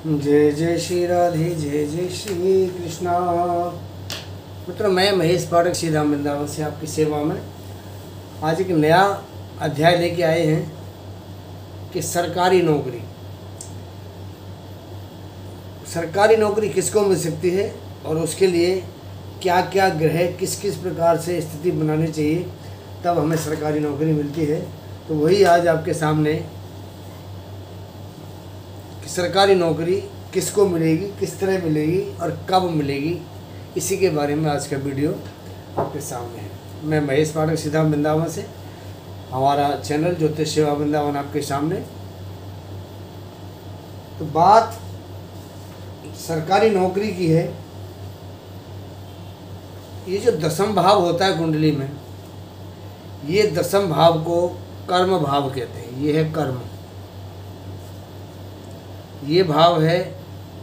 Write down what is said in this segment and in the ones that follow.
जय जय श्री राधे, जय जय श्री कृष्णा। मित्रों, मैं महेश पाठक श्री राम वृंदावन से आपकी सेवा में आज एक नया अध्याय लेके आए हैं कि सरकारी नौकरी किसको मिल सकती है और उसके लिए क्या क्या ग्रह किस किस प्रकार से स्थिति बनानी चाहिए तब हमें सरकारी नौकरी मिलती है। तो वही आज आपके सामने कि सरकारी नौकरी किसको मिलेगी, किस तरह मिलेगी और कब मिलेगी, इसी के बारे में आज का वीडियो आपके सामने है। मैं महेश पाठक श्री राम वृंदावन से, हमारा चैनल ज्योतिष सेवा वृंदावन आपके सामने। तो बात सरकारी नौकरी की है। ये जो दसम भाव होता है कुंडली में, ये दसम भाव को कर्म भाव कहते हैं। ये है कर्म, ये भाव है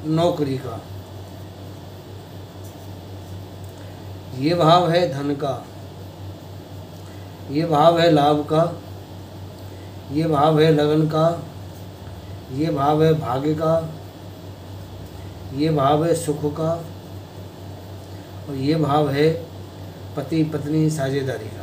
नौकरी का, ये भाव है धन का, ये भाव है लाभ का, ये भाव है लगन का, ये भाव है भाग्य का, ये भाव है सुख का और ये भाव है पति पत्नी साझेदारी का।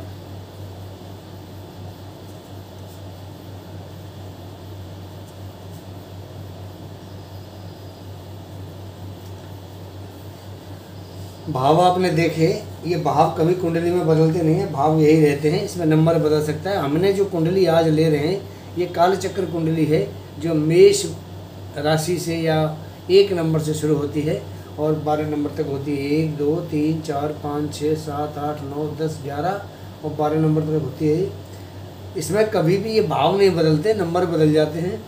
भाव आपने देखे, ये भाव कभी कुंडली में बदलते नहीं हैं, भाव यही रहते हैं। इसमें नंबर बदल सकता है। हमने जो कुंडली आज ले रहे हैं ये कालचक्र कुंडली है, जो मेष राशि से या 1 नंबर से शुरू होती है और 12 नंबर तक होती है। 1 2 3 4 5 6 7 8 9 10 11 और 12 नंबर तक होती है। इसमें कभी भी ये भाव नहीं बदलते, नंबर बदल जाते हैं।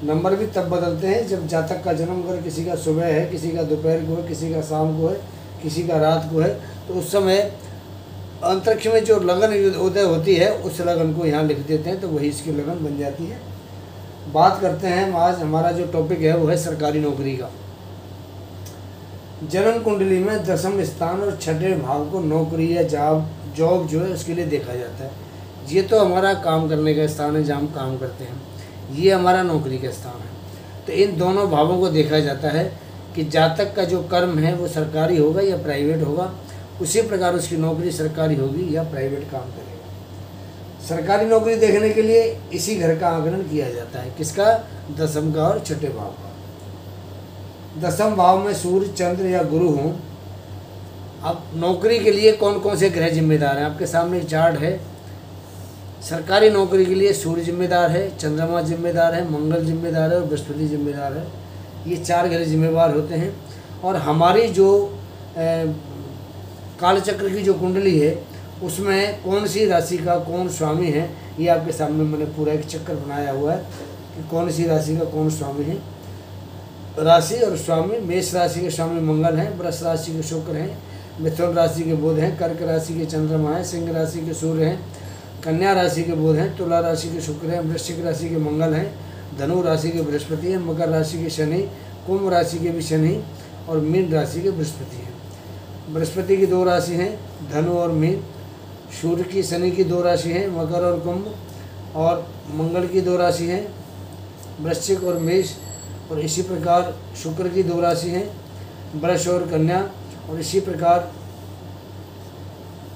नंबर भी तब बदलते हैं जब जातक का जन्म अगर किसी का सुबह है, किसी का दोपहर को है, किसी का शाम को है, किसी का रात को है, तो उस समय अंतरिक्ष में जो लगन उदय होती है उस लगन को यहाँ लिख देते हैं, तो वही इसकी लगन बन जाती है। बात करते हैं आज, हमारा जो टॉपिक है वो है सरकारी नौकरी का। जन्म कुंडली में दसम स्थान और छठे भाव को नौकरी या जॉब जो है उसके लिए देखा जाता है। ये तो हमारा काम करने का स्थान है, जहाँ हम काम करते हैं, ये हमारा नौकरी का स्थान है। तो इन दोनों भावों को देखा जाता है कि जातक का जो कर्म है वो सरकारी होगा या प्राइवेट होगा, उसी प्रकार उसकी नौकरी सरकारी होगी या प्राइवेट काम करेगा। सरकारी नौकरी देखने के लिए इसी घर का आकलन किया जाता है। किसका? दसम का और छठे भाव का। दसम भाव में सूर्य, चंद्र या गुरु हों। अब नौकरी के लिए कौन कौन से ग्रह जिम्मेदार हैं? आपके सामने एक चार्ट है। सरकारी नौकरी के लिए सूर्य जिम्मेदार है, चंद्रमा जिम्मेदार है, मंगल जिम्मेदार है और बृहस्पति जिम्मेदार है। ये 4 ग्रह जिम्मेदार होते हैं। और हमारी जो कालचक्र की जो कुंडली है उसमें कौन सी राशि का कौन स्वामी है, ये आपके सामने मैंने पूरा एक चक्कर बनाया हुआ है कि कौन सी राशि का कौन स्वामी है। राशि और स्वामी, मेष राशि के स्वामी मंगल हैं, वृष राशि के शुक्र हैं, मिथुन राशि के बुध हैं, कर्क राशि के चंद्रमा हैं, सिंह राशि के सूर्य हैं, कन्या राशि के बुध हैं, तुला राशि के शुक्र हैं, वृश्चिक राशि के मंगल हैं, धनु राशि के बृहस्पति हैं, मकर राशि के शनि, कुंभ राशि के भी शनि और मीन राशि के बृहस्पति हैं। बृहस्पति की 2 राशि हैं, धनु और मीन। सूर्य की, शनि की 2 राशि हैं, मकर और कुंभ। और मंगल की 2 राशि हैं, वृश्चिक और मेष। और इसी प्रकार शुक्र की 2 राशि हैं, वृष और कन्या। और इसी प्रकार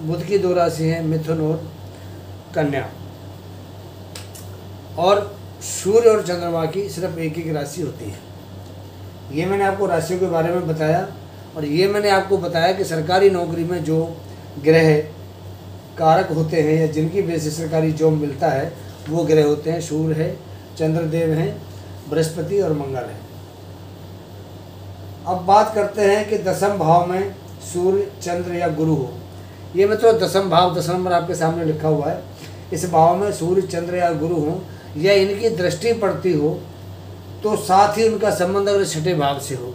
बुध की 2 राशि हैं, मिथुन और कन्या। और सूर्य और चंद्रमा की सिर्फ एक राशि होती है। ये मैंने आपको राशियों के बारे में बताया। और ये मैंने आपको बताया कि सरकारी नौकरी में जो ग्रह कारक होते हैं या जिनकी वजह से सरकारी जॉब मिलता है वो ग्रह होते हैं, सूर्य है, चंद्रदेव हैं, बृहस्पति और मंगल है। अब बात करते हैं कि दसम भाव में सूर्य, चंद्र या गुरु हो। ये मतलब दसम भाव 10 नंबर आपके सामने लिखा हुआ है। इस भाव में सूर्य, चंद्र या गुरु हो या इनकी दृष्टि पड़ती हो, तो साथ ही उनका संबंध अगर छठे भाव से हो।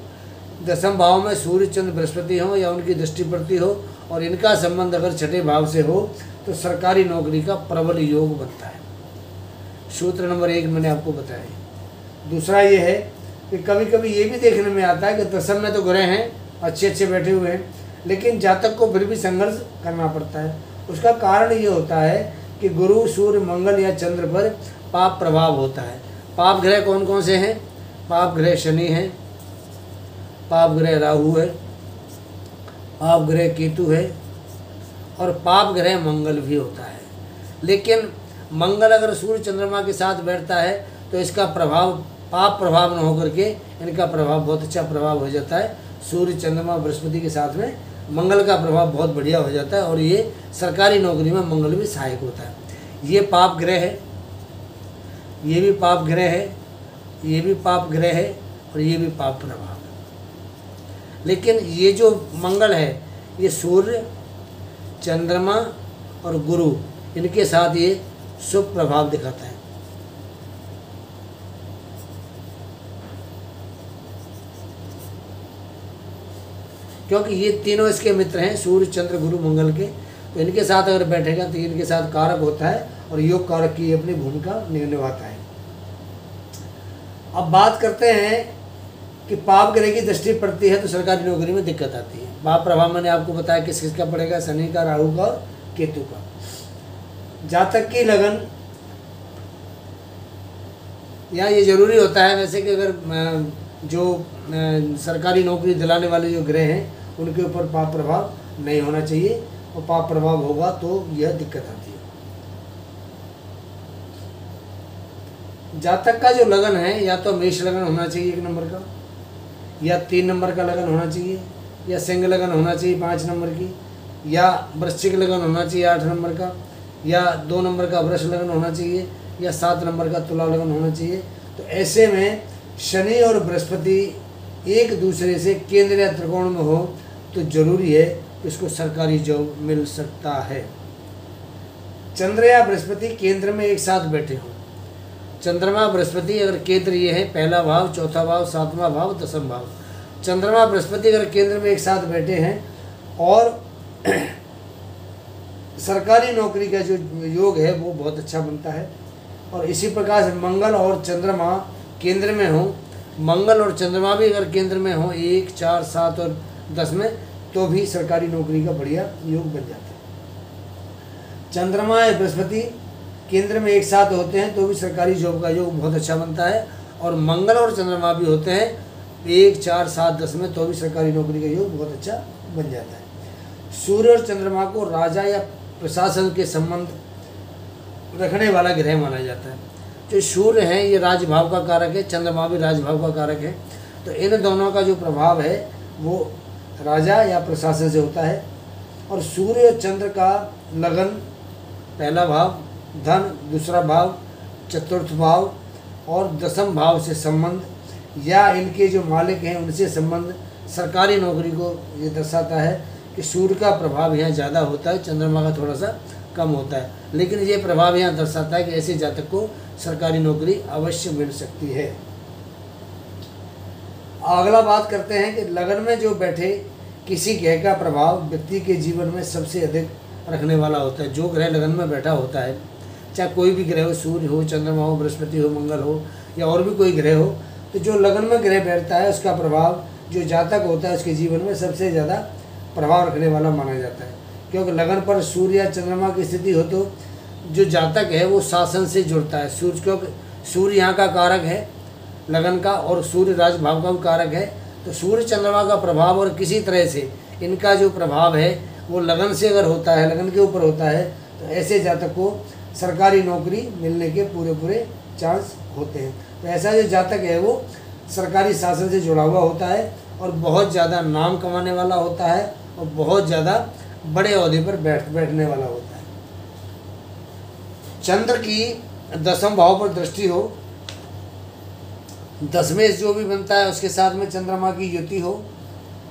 दसम भाव में सूर्य, चंद्र, बृहस्पति हो या उनकी दृष्टि पड़ती हो और इनका संबंध अगर छठे भाव से हो तो सरकारी नौकरी का प्रबल योग बनता है। सूत्र नंबर 1 मैंने आपको बताया। दूसरा ये है कि कभी कभी ये भी देखने में आता है कि दसम में तो ग्रह हैं अच्छे बैठे हुए हैं, लेकिन जातक को फिर भी संघर्ष करना पड़ता है। उसका कारण ये होता है कि गुरु, सूर्य, मंगल या चंद्र पर पाप प्रभाव होता है। पाप ग्रह कौन कौन से हैं? पाप ग्रह शनि हैं, पाप ग्रह राहु है, पाप ग्रह केतु है और पाप ग्रह मंगल भी होता है। लेकिन मंगल अगर सूर्य चंद्रमा के साथ बैठता है तो इसका प्रभाव पाप प्रभाव न होकर के इनका प्रभाव बहुत अच्छा प्रभाव हो जाता है। सूर्य चंद्रमा बृहस्पति के साथ में मंगल का प्रभाव बहुत बढ़िया हो जाता है और ये सरकारी नौकरी में मंगल भी सहायक होता है। ये पाप ग्रह है, ये भी पाप ग्रह है, ये भी पाप ग्रह है और ये भी पाप प्रभाव है। लेकिन ये जो मंगल है ये सूर्य चंद्रमा और गुरु इनके साथ ये शुभ प्रभाव दिखाता है। क्योंकि ये तीनों इसके मित्र हैं, सूर्य चंद्र गुरु मंगल के, तो इनके साथ अगर बैठेगा तो इनके साथ कारक होता है और योग कारक की अपनी भूमिका निभाता है। अब बात करते हैं कि पाप ग्रह की दृष्टि पड़ती है तो सरकारी नौकरी में दिक्कत आती है। पाप प्रभाव मैंने आपको बताया किस किस का पड़ेगा, शनि का, राहु का और केतु का। जातक की लगन, यहाँ ये जरूरी होता है वैसे कि अगर जो सरकारी नौकरी दिलाने वाले जो ग्रह हैं उनके ऊपर पाप प्रभाव नहीं होना चाहिए, और पाप प्रभाव होगा तो यह दिक्कत आती है। जातक का जो लगन है या तो मेष लगन होना चाहिए 1 नंबर का, या 3 नंबर का लगन होना चाहिए, या सिंह लगन होना चाहिए 5 नंबर की, या वृश्चिक लगन होना चाहिए 8 नंबर का, या 2 नंबर का वृष लगन होना चाहिए, या 7 नंबर का तुला लगन होना चाहिए। तो ऐसे में शनि और बृहस्पति एक दूसरे से केंद्र या त्रिकोण में हो तो जरूरी है कि उसको सरकारी जॉब मिल सकता है। चंद्र या बृहस्पति केंद्र में एक साथ बैठे हों, चंद्रमा बृहस्पति अगर केंद्र ये है 1ला भाव, 4था भाव, 7वां भाव, 10वां भाव, चंद्रमा बृहस्पति अगर केंद्र में एक साथ बैठे हैं और सरकारी नौकरी का जो योग है वो बहुत अच्छा बनता है। और इसी प्रकार से मंगल और चंद्रमा केंद्र में हो, मंगल और चंद्रमा भी अगर केंद्र में हो 1, 4, 7 और 10 में, तो भी सरकारी नौकरी का बढ़िया योग बन जाता है। चंद्रमा या बृहस्पति केंद्र में एक साथ होते हैं तो भी सरकारी जॉब का योग बहुत अच्छा बनता है, और मंगल और चंद्रमा भी होते हैं 1, 4, 7, 10 में, तो भी सरकारी नौकरी का योग बहुत अच्छा बन जाता है। सूर्य और चंद्रमा को राजा या प्रशासन के संबंध रखने वाला ग्रह माना जाता है। जो सूर्य हैं ये राजभाव का कारक है, चंद्रमा भी राजभाव का कारक है, तो इन दोनों का जो प्रभाव है वो राजा या प्रशासन से होता है। और सूर्य और चंद्र का लगन 1ला भाव, धन 2रा भाव, 4th भाव और 10म भाव से संबंध, या इनके जो मालिक हैं उनसे संबंध सरकारी नौकरी को ये दर्शाता है कि सूर्य का प्रभाव यहाँ ज़्यादा होता है, चंद्रमा का थोड़ा सा कम होता है। लेकिन ये प्रभाव यहाँ दर्शाता है कि ऐसे जातक को सरकारी नौकरी अवश्य मिल सकती है। अगला बात करते हैं कि लगन में जो बैठे किसी ग्रह का प्रभाव व्यक्ति के जीवन में सबसे अधिक रखने वाला होता है। जो ग्रह लगन में बैठा होता है, चाहे कोई भी ग्रह हो, सूर्य हो, चंद्रमा हो, बृहस्पति हो, मंगल हो या और भी कोई ग्रह हो, तो जो लगन में ग्रह बैठता है उसका प्रभाव जो जातक होता है उसके जीवन में सबसे ज़्यादा प्रभाव रखने वाला माना जाता है। क्योंकि लगन पर सूर्य या चंद्रमा की स्थिति हो तो जो जातक है वो शासन से जुड़ता है। सूर्य, क्योंकि सूर्य यहाँ का कारक है लगन का, और सूर्य राजभाव का भी कारक है, तो सूर्य चंद्रमा का प्रभाव और किसी तरह से इनका जो प्रभाव है वो लगन से अगर होता है, लगन के ऊपर होता है, तो ऐसे जातक को सरकारी नौकरी मिलने के पूरे चांस होते हैं। तो ऐसा जो जातक है वो सरकारी शासन से जुड़ा हुआ होता है और बहुत ज़्यादा नाम कमाने वाला होता है और बहुत ज़्यादा बड़े ओहदे पर बैठने वाला होता है। चंद्र की 10म भाव पर दृष्टि हो, 10वें जो भी बनता है उसके साथ में चंद्रमा की युति हो,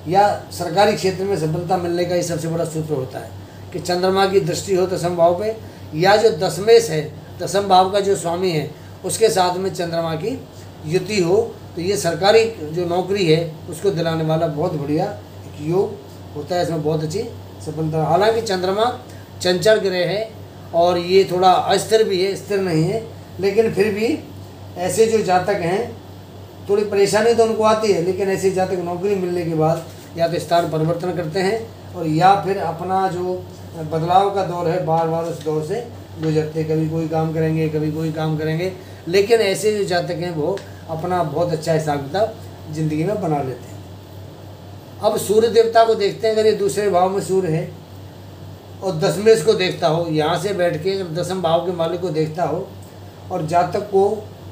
या सरकारी क्षेत्र में सफलता मिलने का ये सबसे बड़ा सूत्र होता है कि चंद्रमा की दृष्टि हो 10म भाव पे, या जो 10वें है 10म भाव का जो स्वामी है उसके साथ में चंद्रमा की युति हो, तो ये सरकारी जो नौकरी है उसको दिलाने वाला बहुत बढ़िया एक योग होता है। इसमें बहुत अच्छी सफलता। हालांकि चंद्रमा चंचल ग्रह है और ये थोड़ा अस्थिर भी है, स्थिर नहीं है, लेकिन फिर भी ऐसे जो जातक हैं थोड़ी परेशानी तो उनको आती है, लेकिन ऐसे जातक नौकरी मिलने के बाद या तो स्थान परिवर्तन करते हैं और या फिर अपना जो बदलाव का दौर है बार बार उस दौर से गुजरते, कभी कोई काम करेंगे कभी कोई काम करेंगे, लेकिन ऐसे जो जातक हैं वो अपना बहुत अच्छा हिसाब किताब ज़िंदगी में बना लेते हैं। अब सूर्य देवता को देखते हैं, अगर ये दूसरे भाव में सूर्य है और दशमेश को देखता हो, यहाँ से बैठ के अगर दसम भाव के मालिक को देखता हो और जातक को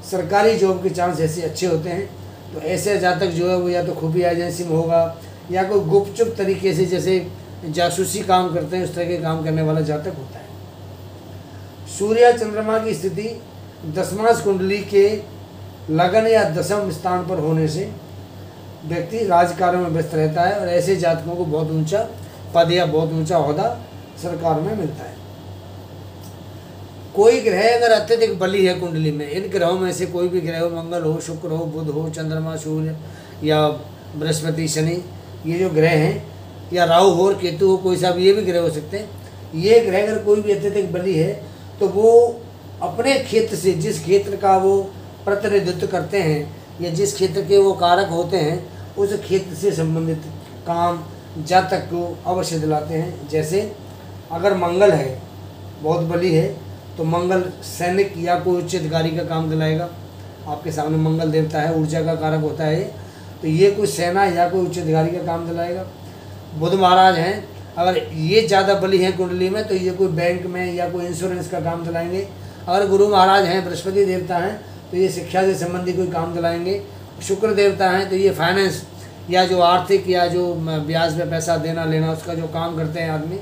सरकारी जॉब के चांस ऐसे अच्छे होते हैं, तो ऐसे जातक जो है वो या तो खुफिया एजेंसी में होगा या कोई गुपचुप तरीके से जैसे जासूसी काम करते हैं उस तरह के काम करने वाला जातक होता है। सूर्य चंद्रमा की स्थिति दसमांश कुंडली के लगन या दसम स्थान पर होने से व्यक्ति राजकार्यों में व्यस्त रहता है और ऐसे जातकों को बहुत ऊंचा पद या बहुत ऊंचा ओहदा सरकार में मिलता है। कोई ग्रह अगर अत्यधिक बली है कुंडली में, इन ग्रहों में से कोई भी ग्रह हो, मंगल हो, शुक्र हो, बुध हो, चंद्रमा, सूर्य या बृहस्पति, शनि, ये जो ग्रह हैं, या राहु हो और केतु हो, कोई सा भी, ये भी ग्रह हो सकते हैं। ये ग्रह अगर कोई भी अत्यधिक बली है तो वो अपने क्षेत्र से, जिस क्षेत्र का वो प्रतिनिधित्व करते हैं या जिस क्षेत्र के वो कारक होते हैं, उस क्षेत्र से संबंधित काम जातक को अवश्य दिलाते हैं। जैसे अगर मंगल है, बहुत बली है, तो मंगल सैनिक या कोई उच्च अधिकारी का काम दिलाएगा। आपके सामने मंगल देवता है, ऊर्जा का कारक होता है, तो ये कोई सेना या कोई उच्च अधिकारी का काम दिलाएगा। बुध महाराज हैं, अगर ये ज़्यादा बली हैं कुंडली में, तो ये कोई बैंक में या कोई इंश्योरेंस का काम दिलाएंगे। अगर गुरु महाराज हैं, बृहस्पति देवता हैं, तो ये शिक्षा से संबंधी कोई काम दिलाएंगे। शुक्र देवता हैं तो ये फाइनेंस या जो आर्थिक या जो ब्याज में पैसा देना लेना उसका जो काम करते हैं आदमी,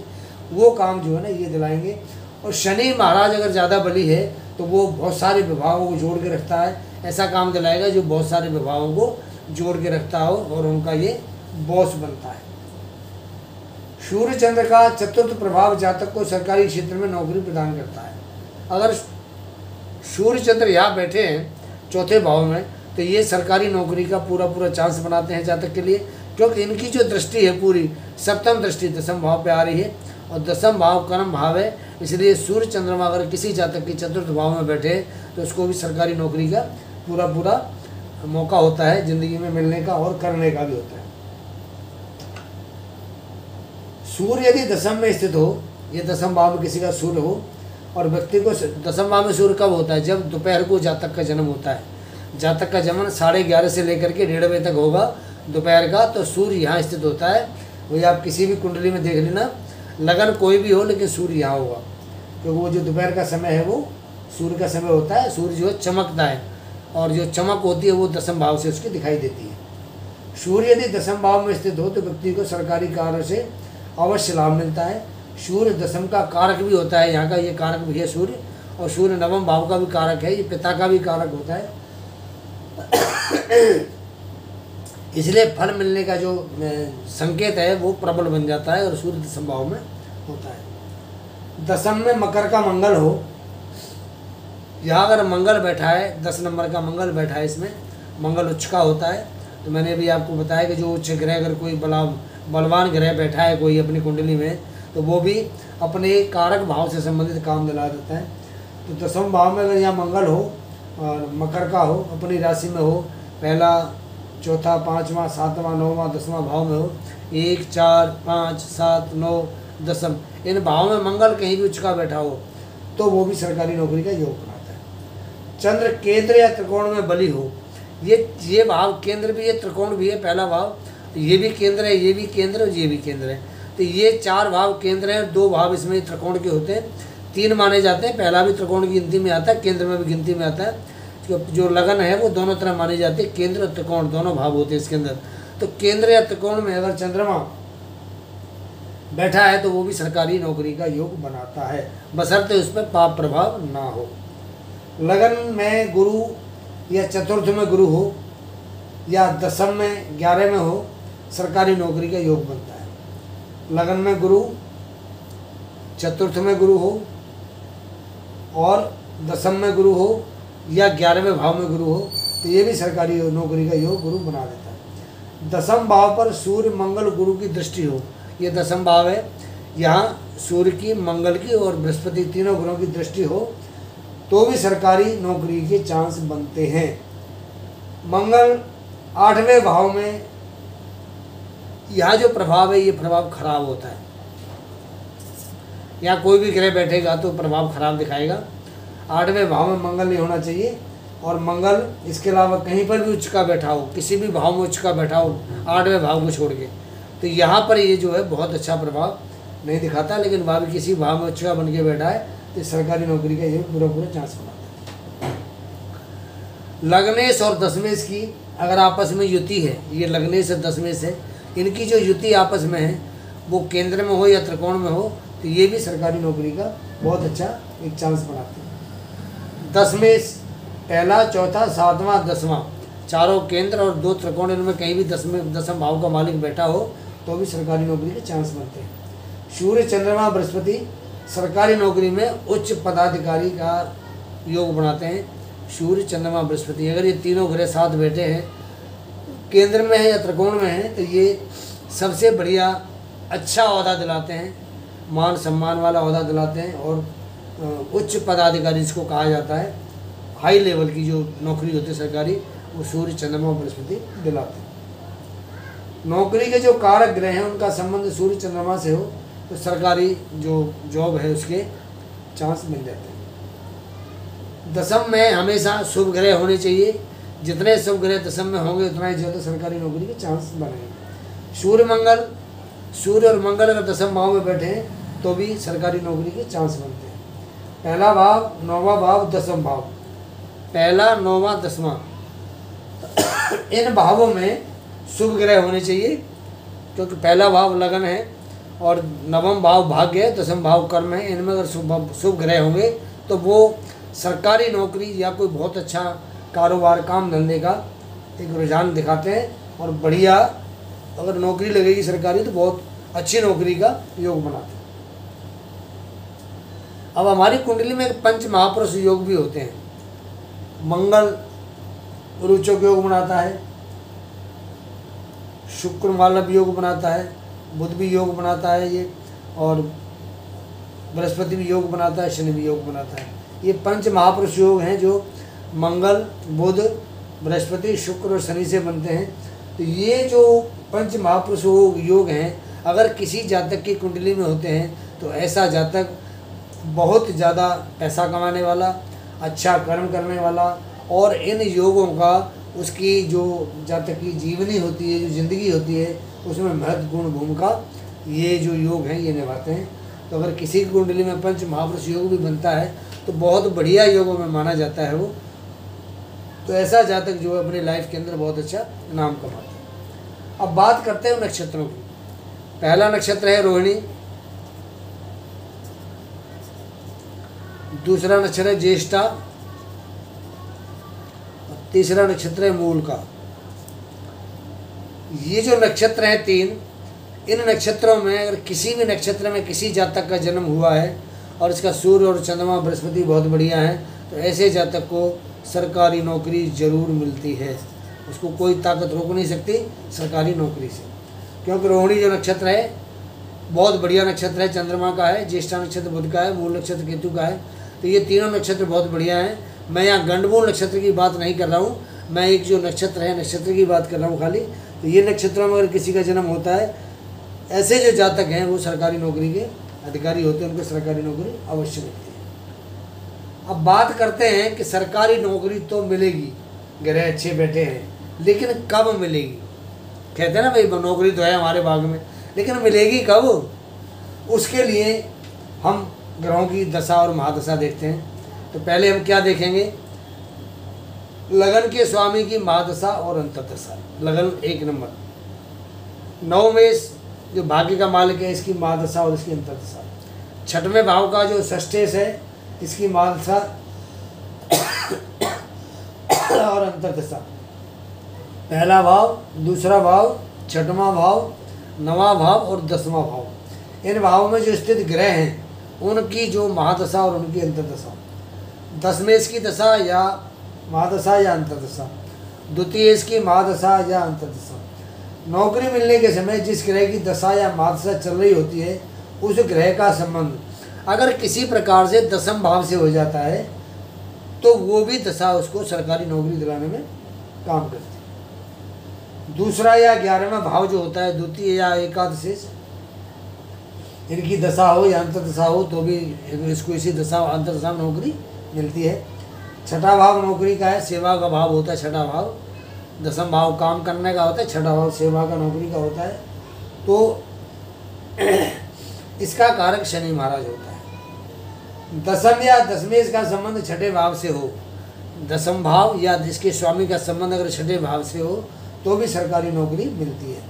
वो काम जो है ना ये दिलाएंगे। और शनि महाराज अगर ज़्यादा बली है तो वो बहुत सारे विभागों को जोड़ के रखता है, ऐसा काम दिलाएगा जो बहुत सारे विभागों को जोड़ के रखता हो और उनका ये बॉस बनता है। सूर्य चंद्र का चतुर्थ प्रभाव जातक को सरकारी क्षेत्र में नौकरी प्रदान करता है। अगर सूर्य चंद्र यहाँ बैठे हैं चौथे भाव में, तो ये सरकारी नौकरी का पूरा पूरा चांस बनाते हैं जातक के लिए, क्योंकि इनकी जो दृष्टि है पूरी सप्तम दृष्टि दसम भाव पे आ रही है और दसम भाव कर्म भाव है। इसलिए सूर्य चंद्रमा अगर किसी जातक के चतुर्थ भाव में बैठे तो उसको भी सरकारी नौकरी का पूरा पूरा मौका होता है ज़िंदगी में मिलने का और करने का भी होता है। सूर्य यदि दसम में स्थित हो, ये दसम भाव में किसी का सूर्य हो, और व्यक्ति को दसम भाव में सूर्य कब होता है? जब दोपहर को जातक का जन्म होता है। जातक का जन्म 11:30 से लेकर के 1:30 बजे तक होगा दोपहर का, तो सूर्य यहाँ स्थित होता है। वही आप किसी भी कुंडली में देख लेना, लगन कोई भी हो लेकिन सूर्य यहाँ होगा, क्योंकि वो जो दोपहर का समय है वो सूर्य का समय होता है। सूर्य जो है चमकता है और जो चमक होती है वो दसम भाव से उसकी दिखाई देती है। सूर्य यदि दसम भाव में स्थित हो तो व्यक्ति को सरकारी कार्य से अवश्य लाभ मिलता है। सूर्य दसम का कारक भी होता है, यहाँ का ये कारक भी है सूर्य, और सूर्य नवम भाव का भी कारक है, ये पिता का भी कारक होता है। इसलिए फल मिलने का जो संकेत है वो प्रबल बन जाता है और सूर्य दसम भाव में होता है। दसम में मकर का मंगल हो, यहाँ अगर मंगल बैठा है, 10 नंबर का मंगल बैठा है, इसमें मंगल उच्च का होता है। तो मैंने अभी आपको बताया कि जो उच्च ग्रह अगर कोई बलवान ग्रह बैठा है कोई अपनी कुंडली में, तो वो भी अपने कारक भाव से संबंधित काम दिला देता है। तो दसम भाव में अगर यहाँ मंगल हो और मकर का हो, अपनी राशि में हो, पहला, चौथा, 5वां, 7वां, 9वां, 10वां भाव में हो, 1, 4, 5, 7, 9, दसम, इन भाव में मंगल कहीं भी उच्च का बैठा हो तो वो भी सरकारी नौकरी का योग बनाता है। चंद्र केंद्र या त्रिकोण में बली हो, ये भाव केंद्र भी है, त्रिकोण भी है, पहला भाव ये भी केंद्र है, ये भी केंद्र और ये भी केंद्र है। तो ये 4 भाव केंद्र हैं, 2 भाव इसमें त्रिकोण के होते हैं, 3 माने जाते हैं। पहला भी त्रिकोण की गिनती में आता है, केंद्र में भी गिनती में आता है। जो लगन है वो दोनों तरह मानी जाती है, केंद्र और त्रिकोण दोनों भाव होते हैं इसके अंदर। तो केंद्र या त्रिकोण में अगर चंद्रमा बैठा है तो वो भी सरकारी नौकरी का योग बनाता है, बशर्ते उस पर पाप प्रभाव ना हो। लगन में गुरु या चतुर्थ में गुरु हो या दसम में 11 में हो, सरकारी नौकरी का योग बनता है। लगन में गुरु, चतुर्थ में गुरु हो और दसम में गुरु हो या 11वें भाव में गुरु हो, तो ये भी सरकारी नौकरी का योग गुरु बना देता है। दसम भाव पर सूर्य मंगल गुरु की दृष्टि हो, ये दसम भाव है, यहाँ सूर्य की, मंगल की और बृहस्पति तीनों ग्रहों की दृष्टि हो तो भी सरकारी नौकरी के चांस बनते हैं। मंगल 8वें भाव में, यहाँ जो प्रभाव है ये प्रभाव खराब होता है। यहाँ कोई भी ग्रह बैठेगा तो प्रभाव खराब दिखाएगा। 8वें भाव में मंगल नहीं होना चाहिए, और मंगल इसके अलावा कहीं पर भी उच्च का बैठा हो, किसी भी भाव में उच्च का बैठा हो 8वें भाव को छोड़ के, तो यहाँ पर ये जो है बहुत अच्छा प्रभाव नहीं दिखाता, लेकिन वहाँ भी किसी भाव में अच्छा बन के बैठा है तो सरकारी नौकरी का ये पूरा पूरा चांस बनाता है। लग्नेश और दशमेश की अगर आपस में युति है, ये लग्नेश और दशमेश है, इनकी जो युति आपस में है वो केंद्र में हो या त्रिकोण में हो तो ये भी सरकारी नौकरी का बहुत अच्छा एक चांस बनाते हैं। दशमेश पहला, चौथा, सातवां, दसवां, चारों केंद्र और 2 त्रिकोण, इनमें कहीं भी दसम भाव का मालिक बैठा हो तो भी सरकारी नौकरी के चांस बनते हैं। सूर्य, चंद्रमा, बृहस्पति सरकारी नौकरी में उच्च पदाधिकारी का योग बनाते हैं। सूर्य, चंद्रमा, बृहस्पति अगर ये तीनों ग्रह साथ बैठे हैं, केंद्र में है या त्रिकोण में है, तो ये सबसे बढ़िया अच्छा ओहदा दिलाते हैं, मान सम्मान वाला ओहदा दिलाते हैं और उच्च पदाधिकारी जिसको कहा जाता है, हाई लेवल की जो नौकरी होती है सरकारी, वो सूर्य, चंद्रमा और बृहस्पति दिलाते हैं। नौकरी के जो कारक ग्रह हैं उनका संबंध सूर्य चंद्रमा से हो तो सरकारी जो जॉब है उसके चांस मिल जाते हैं। दसम में हमेशा शुभ ग्रह होने चाहिए, जितने शुभ ग्रह दसम में होंगे उतना ही ज़्यादा सरकारी नौकरी के चांस बनेंगे। सूर्य और मंगल अगर दसम भाव में बैठे हैं तो भी सरकारी नौकरी के चांस बनते हैं। पहला भाव, 9वां भाव, दसम भाव, पहला, 9वां, 10वां इन भावों में शुभ ग्रह होने चाहिए, क्योंकि पहला भाव लगन है और 9वां भाव भाग्य है, 10वां भाव कर्म है। इनमें अगर शुभ ग्रह होंगे तो वो सरकारी नौकरी या कोई बहुत अच्छा कारोबार, काम धंधे का एक रुझान दिखाते हैं और बढ़िया अगर नौकरी लगेगी सरकारी तो बहुत अच्छी नौकरी का योग बनाते हैं। अब हमारी कुंडली में एक पंच महापुरुष योग भी होते हैं। मंगल रोचक योग बनाता है, शुक्र मालव योग बनाता है, बुध भी योग बनाता है ये, और बृहस्पति भी योग बनाता है, शनि भी योग बनाता है। ये पंच महापुरुष योग हैं जो मंगल, बुध, बृहस्पति, शुक्र और शनि से बनते हैं। तो ये जो पंच महापुरुष योग हैं अगर किसी जातक की कुंडली में होते हैं तो ऐसा जातक बहुत ज़्यादा पैसा कमाने वाला, अच्छा कर्म करने वाला, और इन योगों का उसकी जो जातक की जीवनी होती है, जो ज़िंदगी होती है, उसमें महत्वपूर्ण भूमिका ये जो योग हैं ये निभाते हैं। तो अगर किसी की कुंडली में पंच महापुरुष योग भी बनता है तो बहुत बढ़िया योगों में माना जाता है वो। तो ऐसा जातक जो है अपनी लाइफ के अंदर बहुत अच्छा नाम कमाता है। अब बात करते हैं नक्षत्रों की। पहला नक्षत्र है रोहिणी, दूसरा नक्षत्र है ज्येष्ठा, तीसरा नक्षत्र है मूल का। ये जो नक्षत्र हैं 3, इन नक्षत्रों में अगर किसी भी नक्षत्र में किसी जातक का जन्म हुआ है और इसका सूर्य और चंद्रमा बृहस्पति बहुत बढ़िया है तो ऐसे जातक को सरकारी नौकरी जरूर मिलती है। उसको कोई ताकत रोक नहीं सकती सरकारी नौकरी से, क्योंकि रोहिणी जो नक्षत्र है बहुत बढ़िया नक्षत्र है, चंद्रमा का है, ज्येष्ठा नक्षत्र बुध का है, मूल नक्षत्र केतु का है। तो ये तीनों नक्षत्र बहुत बढ़िया हैं। मैं यहाँ गंडमूल नक्षत्र की बात नहीं कर रहा हूँ, मैं एक जो नक्षत्र है नक्षत्र की बात कर रहा हूँ खाली। तो ये नक्षत्रों में अगर किसी का जन्म होता है, ऐसे जो जातक हैं वो सरकारी नौकरी के अधिकारी होते हैं, उनको सरकारी नौकरी अवश्य मिलती है। अब बात करते हैं कि सरकारी नौकरी तो मिलेगी, ग्रह अच्छे बैठे हैं, लेकिन कब मिलेगी। कहते हैं ना भाई नौकरी तो है हमारे भाग में, लेकिन मिलेगी कब, उसके लिए हम ग्रहों की दशा और महादशा देखते हैं। तो पहले हम क्या देखेंगे, लगन के स्वामी की महादशा और अंतर्दशा। लगन 1 नंबर, 9 मेष जो भाग्य का मालिक है इसकी महादशा और इसकी अंतर्दशा। 6वें भाव का जो षष्ठेश है इसकी महादशा और अंतर्दशा। पहला भाव, दूसरा भाव, 6वां भाव, 9वां भाव और 10वां भाव, इन भावों में जो स्थित ग्रह हैं उनकी जो महादशा और उनकी अंतर्दशा। दशमेश की दशा या महादशा या अंतर्दशा, द्वितीयेश की महादशा या अंतर्दशा। नौकरी मिलने के समय जिस ग्रह की दशा या महादशा चल रही होती है उस ग्रह का संबंध अगर किसी प्रकार से 10वें भाव से हो जाता है तो वो भी दशा उसको सरकारी नौकरी दिलाने में काम करती है। दूसरा या 11वां भाव जो होता है, द्वितीय या एकादशेश, इनकी दशा हो या अंतर्दशा हो तो भी इसको इसी दशा अंतर्दशा में नौकरी मिलती है। 6वां भाव नौकरी का है, सेवा का भाव होता है 6वां भाव। 10वां भाव काम करने का होता है, 6वां भाव सेवा का नौकरी का होता है। तो इसका कारक शनि महाराज होता है। दशम या दशमेश का संबंध छठे भाव से हो, दशम भाव या जिसके स्वामी का संबंध अगर छठे भाव से हो तो भी सरकारी नौकरी मिलती है।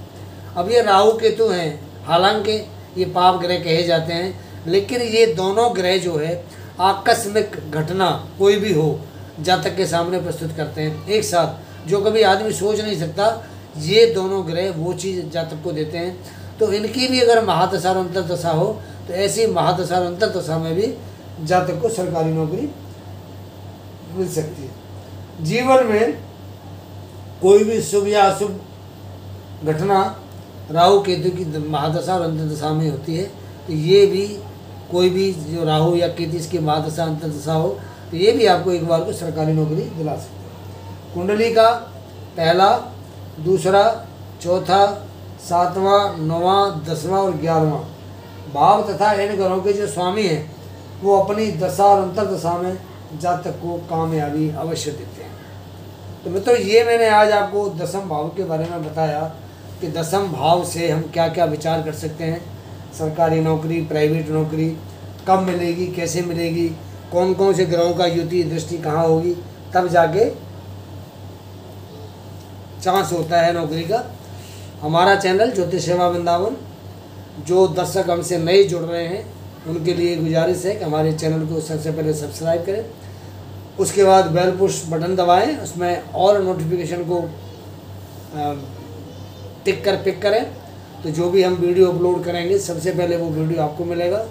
अब ये राहु केतु हैं, हालांकि ये पाप ग्रह कहे जाते हैं, लेकिन ये दोनों ग्रह जो है आकस्मिक घटना कोई भी हो जातक के सामने प्रस्तुत करते हैं एक साथ, जो कभी आदमी सोच नहीं सकता, ये दोनों ग्रह वो चीज़ जातक को देते हैं। तो इनकी भी अगर महादशा और अंतर्दशा हो तो ऐसी महादशा और अंतर्दशा में भी जातक को सरकारी नौकरी मिल सकती है। जीवन में कोई भी शुभ या अशुभ घटना राहु केतु की महादशा और अंतर्दशा में होती है, तो ये भी कोई भी जो राहु या केतु इसकी महादशा अंतर्दशा हो तो ये भी आपको एक बार को सरकारी नौकरी दिला सकते हैं। कुंडली का पहला, दूसरा, चौथा, सातवां, नौवां, 10वां और 11वां भाव तथा इन ग्रहों के जो स्वामी हैं वो अपनी दशा और अंतर्दशा में जातक को कामयाबी अवश्य देते हैं। तो मित्रों, ये मैंने आज आपको दशम भाव के बारे में बताया कि दशम भाव से हम क्या क्या विचार कर सकते हैं। सरकारी नौकरी, प्राइवेट नौकरी कब मिलेगी, कैसे मिलेगी, कौन कौन से ग्रहों का युति दृष्टि कहाँ होगी, तब जाके चांस होता है नौकरी का। हमारा चैनल ज्योतिष सेवा वृंदावन, जो दर्शक हमसे नए जुड़ रहे हैं उनके लिए गुजारिश है कि हमारे चैनल को सबसे पहले सब्सक्राइब करें, उसके बाद बेल पुश बटन दबाएं, उसमें और नोटिफिकेशन को टिक कर पिक करें, तो जो भी हम वीडियो अपलोड करेंगे सबसे पहले वो वीडियो आपको मिलेगा।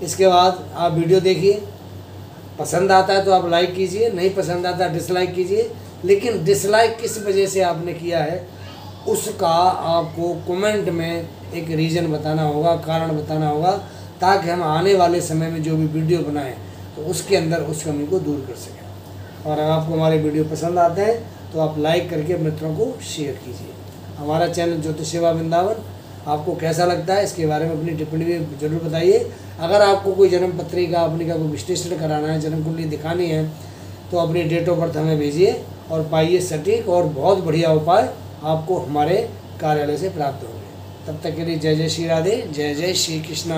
इसके बाद आप वीडियो देखिए, पसंद आता है तो आप लाइक कीजिए, नहीं पसंद आता डिसलाइक कीजिए, लेकिन डिसलाइक किस वजह से आपने किया है उसका आपको कमेंट में एक रीज़न बताना होगा, कारण बताना होगा, ताकि हम आने वाले समय में जो भी वीडियो बनाएं तो उसके अंदर उस कमी को दूर कर सकें। और अगर आपको हमारे वीडियो पसंद आते हैं तो आप लाइक करके मित्रों को शेयर कीजिए। हमारा चैनल ज्योतिष सेवा वृंदावन आपको कैसा लगता है इसके बारे में अपनी टिप्पणी भी जरूर बताइए। अगर आपको कोई जन्म पत्रिका अपनी का कोई विश्लेषण कराना है, जन्म कुंडली दिखानी है, तो अपनी डेट ऑफ बर्थ हमें भेजिए और पाइए सटीक और बहुत बढ़िया उपाय आपको हमारे कार्यालय से प्राप्त होंगे। तब तक के लिए जय जय श्री राधे, जय जय श्री कृष्णा।